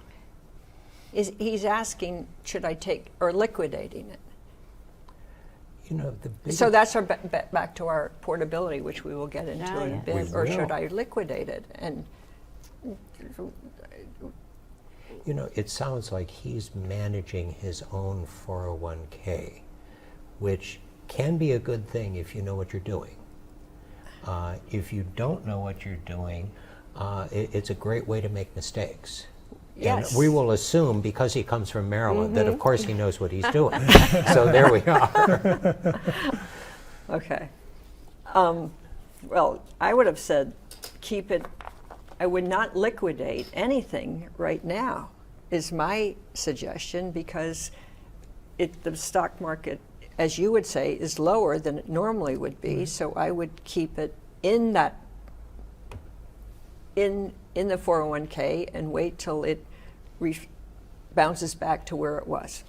He's asking, should I take, or liquidating it? You know, So that's our back to our portability, which we will get into in a bit. We Or should will. I liquidate it? And you know, it sounds like he's managing his own 401k, which can be a good thing if you know what you're doing. If you don't know what you're doing, it's a great way to make mistakes. Yes. And we will assume, because he comes from Maryland, that of course he knows what he's doing. So there we are. Okay. Well, I would have said keep it. I would not liquidate anything right now, is my suggestion, because the stock market, as you would say, is lower than it normally would be. So I would keep it in that in the 401k and wait till it bounces back to where it was.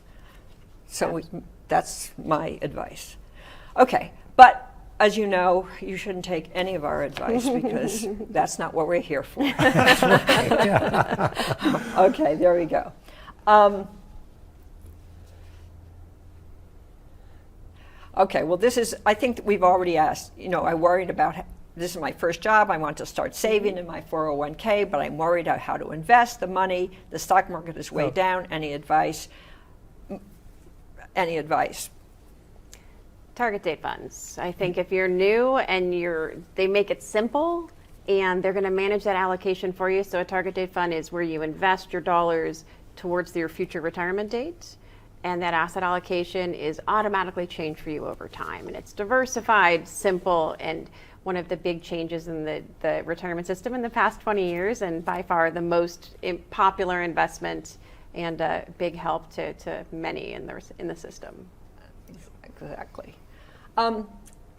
So that's my advice. Okay, but as you know, you shouldn't take any of our advice because that's not what we're here for. Okay, there we go. Okay, well, I think that we've already asked, I worried about, this is my first job, I want to start saving in my 401k, but I'm worried about how to invest the money. The stock market is way down. Any advice? Any advice? Target date funds. I think if you're new and they make it simple and they're going to manage that allocation for you. So a target date fund is where you invest your dollars towards your future retirement date. And that asset allocation is automatically changed for you over time. And it's diversified, simple, and one of the big changes in the retirement system in the past 20 years, and by far the most popular investment and a big help to many in the system. Exactly.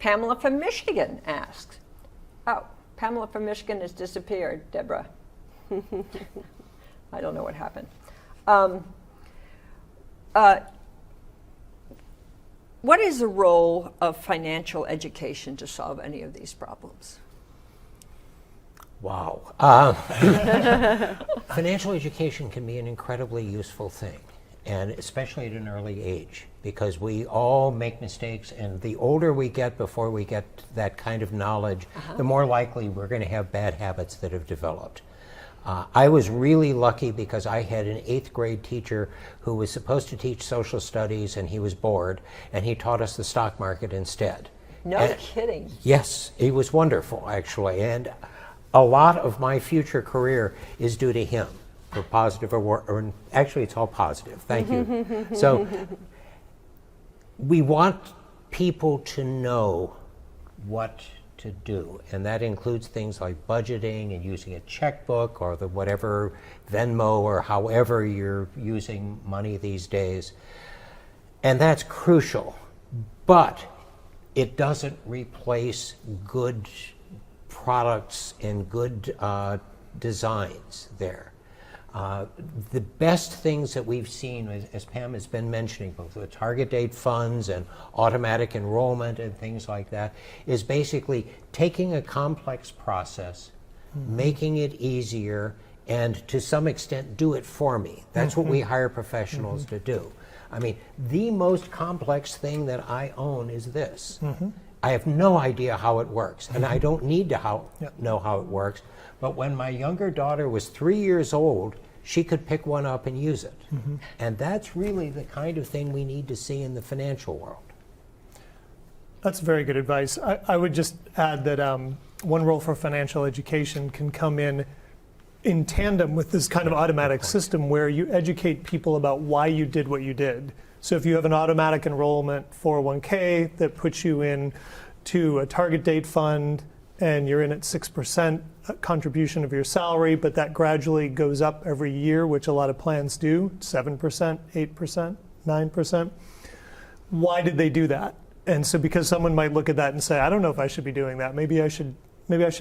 Pamela from Michigan asks. Oh, Pamela from Michigan has disappeared, Deborah. I don't know what happened. What is the role of financial education to solve any of these problems? Wow. Financial education can be an incredibly useful thing, and especially at an early age, because we all make mistakes, and the older we get before we get that kind of knowledge, the more likely we're going to have bad habits that have developed. I was really lucky because I had an 8th grade teacher who was supposed to teach social studies, and he was bored, and he taught us the stock market instead. No kidding. Yes, it was wonderful, actually, and a lot of my future career is due to him, for positive or actually it's all positive, thank you. So we want people to know what to do, and that includes things like budgeting and using a checkbook or the whatever Venmo or however you're using money these days, and that's crucial, but it doesn't replace good products and good designs there. The best things that we've seen, as Pam has been mentioning, both the target date funds and automatic enrollment and things like that, is basically taking a complex process, making it easier, and to some extent do it for me. That's what we hire professionals to do. I mean, the most complex thing that I own is this. I have no idea how it works, and I don't need to know how it works. But when my younger daughter was 3 years old, she could pick one up and use it. And that's really the kind of thing we need to see in the financial world. That's very good advice. I would just add that one role for financial education can come in tandem with this kind of automatic system where you educate people about why you did what you did. So if you have an automatic enrollment 401k that puts you in to a target date fund and you're in at 6% contribution of your salary, but that gradually goes up every year, which a lot of plans do, 7%, 8%, 9%. Why did they do that? And so because someone might look at that and say, I don't know if I should be doing that. Maybe I should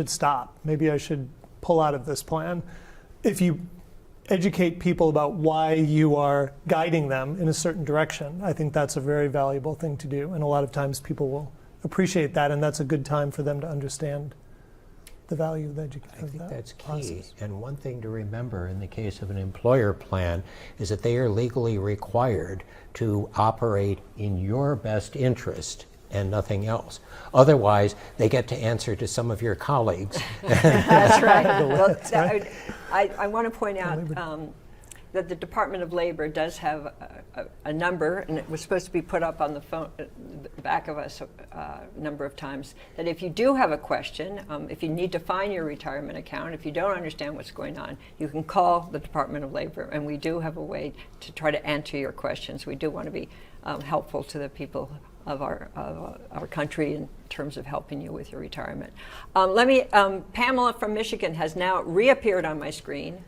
stop. Maybe I should pull out of this plan. If you educate people about why you are guiding them in a certain direction, I think that's a very valuable thing to do. And a lot of times people will appreciate that, and that's a good time for them to understand the value of education. I think that's key. And one thing to remember in the case of an employer plan is that they are legally required to operate in your best interest and nothing else. Otherwise, they get to answer to some of your colleagues. That's right. Well, I want to point out, that the Department of Labor does have a number, and it was supposed to be put up on the phone, the back of us a number of times, that if you do have a question, if you need to find your retirement account, if you don't understand what's going on, you can call the Department of Labor, and we do have a way to try to answer your questions. We do want to be helpful to the people of our country in terms of helping you with your retirement. Pamela from Michigan has now reappeared on my screen.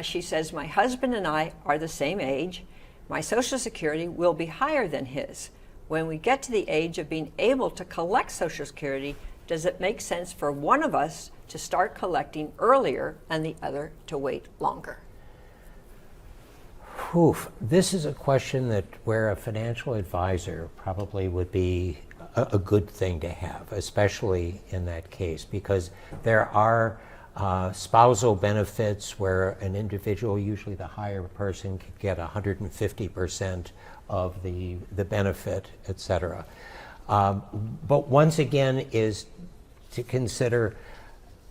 She says, my husband and I are the same age. My Social Security will be higher than his. When we get to the age of being able to collect Social Security, does it make sense for one of us to start collecting earlier and the other to wait longer? This is a question where a financial advisor probably would be a good thing to have, especially in that case, because there are spousal benefits where an individual, usually the higher person, could get 150% of the benefit, etc. But once again is to consider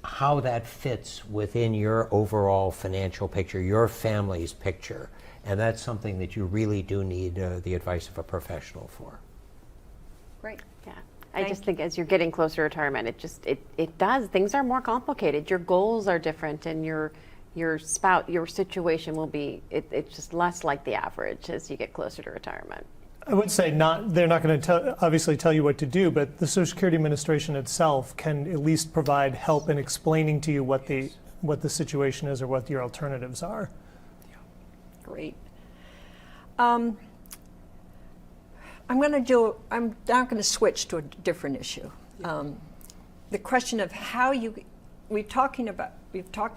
how that fits within your overall financial picture, your family's picture. And that's something that you really do need the advice of a professional for. Great. Yeah. I just think as you're getting closer to retirement, it does. Things are more complicated. Your goals are different, and your situation will be, it's just less like the average as you get closer to retirement. I would say they're not going to obviously tell you what to do, but the Social Security Administration itself can at least provide help in explaining to you what the situation is or what your alternatives are. Great. I'm now going to switch to a different issue. The question of how we've talked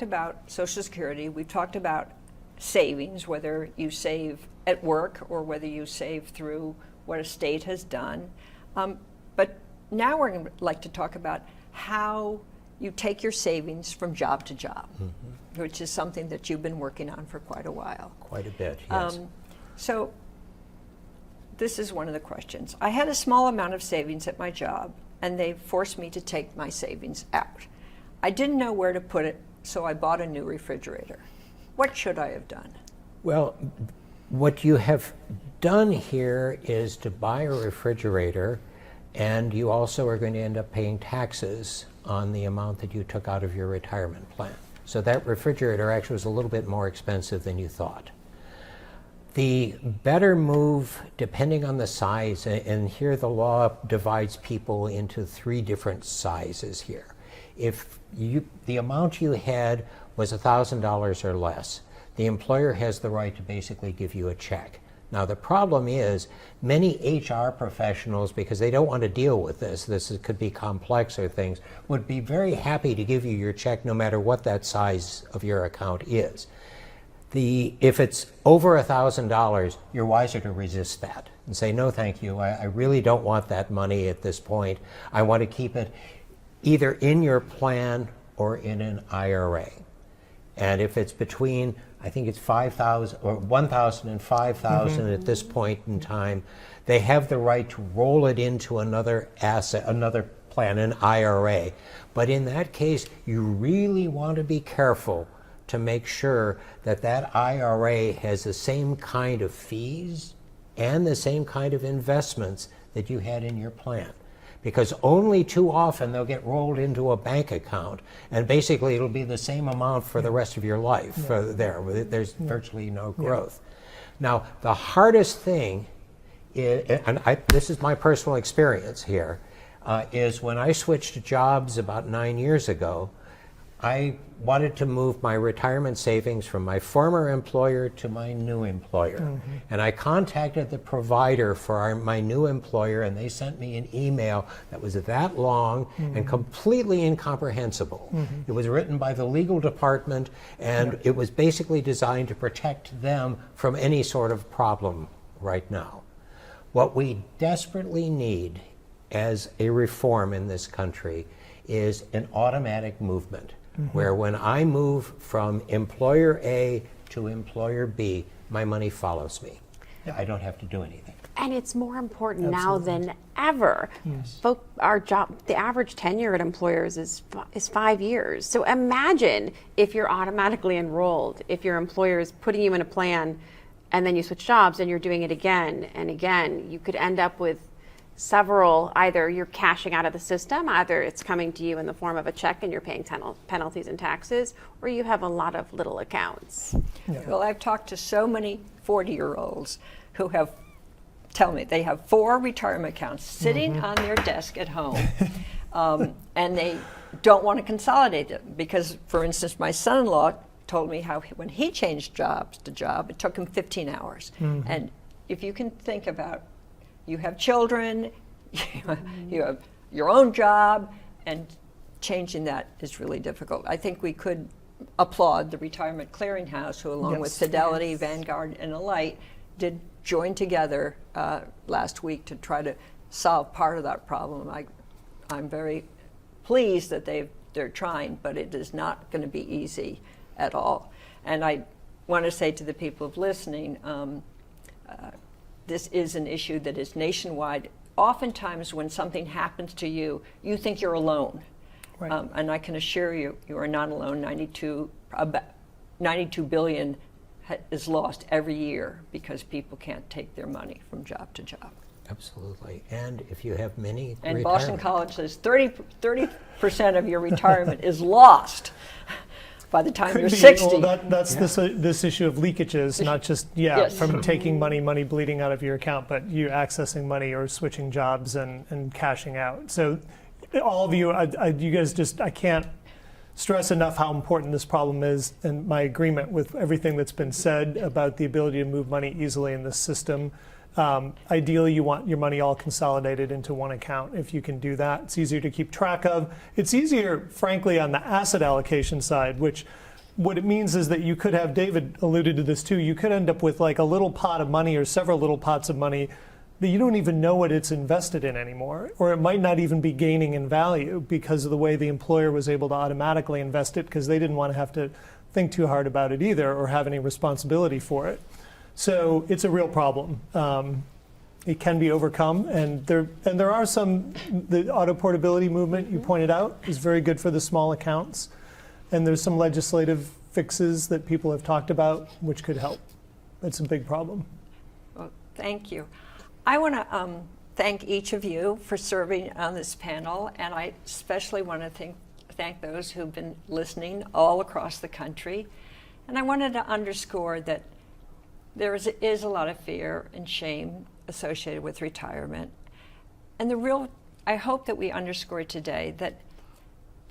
about Social Security, we've talked about savings, whether you save at work or whether you save through what a state has done. But now we're going to like to talk about how you take your savings from job to job, which is something that you've been working on for quite a while. Quite a bit, yes. So this is one of the questions. I had a small amount of savings at my job, and they forced me to take my savings out. I didn't know where to put it, so I bought a new refrigerator. What should I have done? Well, what you have done here is to buy a refrigerator, and you also are going to end up paying taxes on the amount that you took out of your retirement plan. So that refrigerator actually was a little bit more expensive than you thought. The better move, depending on the size, and here the law divides people into 3 different sizes here. If the amount you had was $1,000 or less, the employer has the right to basically give you a check. Now the problem is many HR professionals, because they don't want to deal with this could be complex or things, would be very happy to give you your check no matter what that size of your account is. If it's over $1,000, you're wiser to resist that and say, no thank you, I really don't want that money at this point. I want to keep it either in your plan or in an IRA. And if it's between, I think it's $5,000 or $1,000 and $5,000 at this point in time, they have the right to roll it into another asset, another plan, an IRA. But in that case, you really want to be careful to make sure that that IRA has the same kind of fees and the same kind of investments that you had in your plan. Because only too often they'll get rolled into a bank account, and basically it'll be the same amount for the rest of your life. There's virtually no growth. Now, the hardest thing is, and this is my personal experience here, is when I switched jobs about 9 years ago, I wanted to move my retirement savings from my former employer to my new employer. And I contacted the provider for my new employer, and they sent me an email that was that long and completely incomprehensible. It was written by the legal department, and it was basically designed to protect them from any sort of problem right now. What we desperately need as a reform in this country is an automatic movement. Where when I move from employer A to employer B, my money follows me. I don't have to do anything. And it's more important now than ever. The average tenure at employers is 5 years. So imagine if you're automatically enrolled, if your employer is putting you in a plan and then you switch jobs and you're doing it again and again, you could end up with several, either you're cashing out of the system, either it's coming to you in the form of a check and you're paying penalties and taxes, or you have a lot of little accounts. Well, I've talked to so many 40-year-olds who tell me they have 4 retirement accounts sitting on their desk at home, and they don't want to consolidate them because, for instance, my son-in-law told me how when he changed jobs to job, it took him 15 hours. And if you can think about, you have children, you have your own job, and changing that is really difficult. I think we could applaud the Retirement Clearinghouse, who along with Fidelity, Vanguard, and Alight did join together last week to try to solve part of that problem. I'm very pleased that they're trying, but it is not going to be easy at all. And I want to say to the people of listening, this is an issue that is nationwide. Oftentimes when something happens to you, you think you're alone. Right. And I can assure you, you are not alone. 92 billion is lost every year because people can't take their money from job to job. Absolutely. And if you have many And Boston College says 30% of your retirement is lost by the time you're 60. Well, that's this issue of leakages, not just from taking money bleeding out of your account, but you accessing money or switching jobs and cashing out. So all of you, you guys I can't stress enough how important this problem is, and my agreement with everything that's been said about the ability to move money easily in this system. Ideally, you want your money all consolidated into one account. If you can do that, it's easier to keep track of. It's easier, frankly, on the asset allocation side, which what it means is that you could have, David alluded to this too, you could end up with like a little pot of money or several little pots of money that you don't even know what it's invested in anymore, or it might not even be gaining in value because of the way the employer was able to automatically invest it because they didn't want to have to think too hard about it either or have any responsibility for it. So it's a real problem. It can be overcome, and there are some. The auto portability movement you pointed out is very good for the small accounts, and there's some legislative fixes that people have talked about which could help. It's a big problem. Well, thank you. I want to thank each of you for serving on this panel, and I especially want to thank those who've been listening all across the country. And I wanted to underscore that there is a lot of fear and shame associated with retirement. And I hope that we underscore today that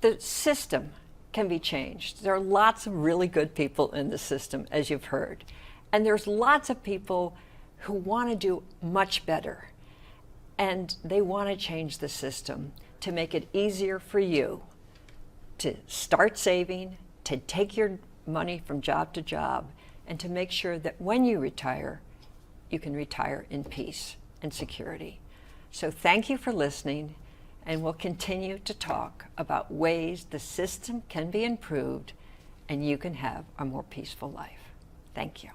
the system can be changed. There are lots of really good people in the system, as you've heard. And there's lots of people who want to do much better. And they want to change the system to make it easier for you to start saving, to take your money from job to job, and to make sure that when you retire, you can retire in peace and security. So thank you for listening, and we'll continue to talk about ways the system can be improved and you can have a more peaceful life. Thank you.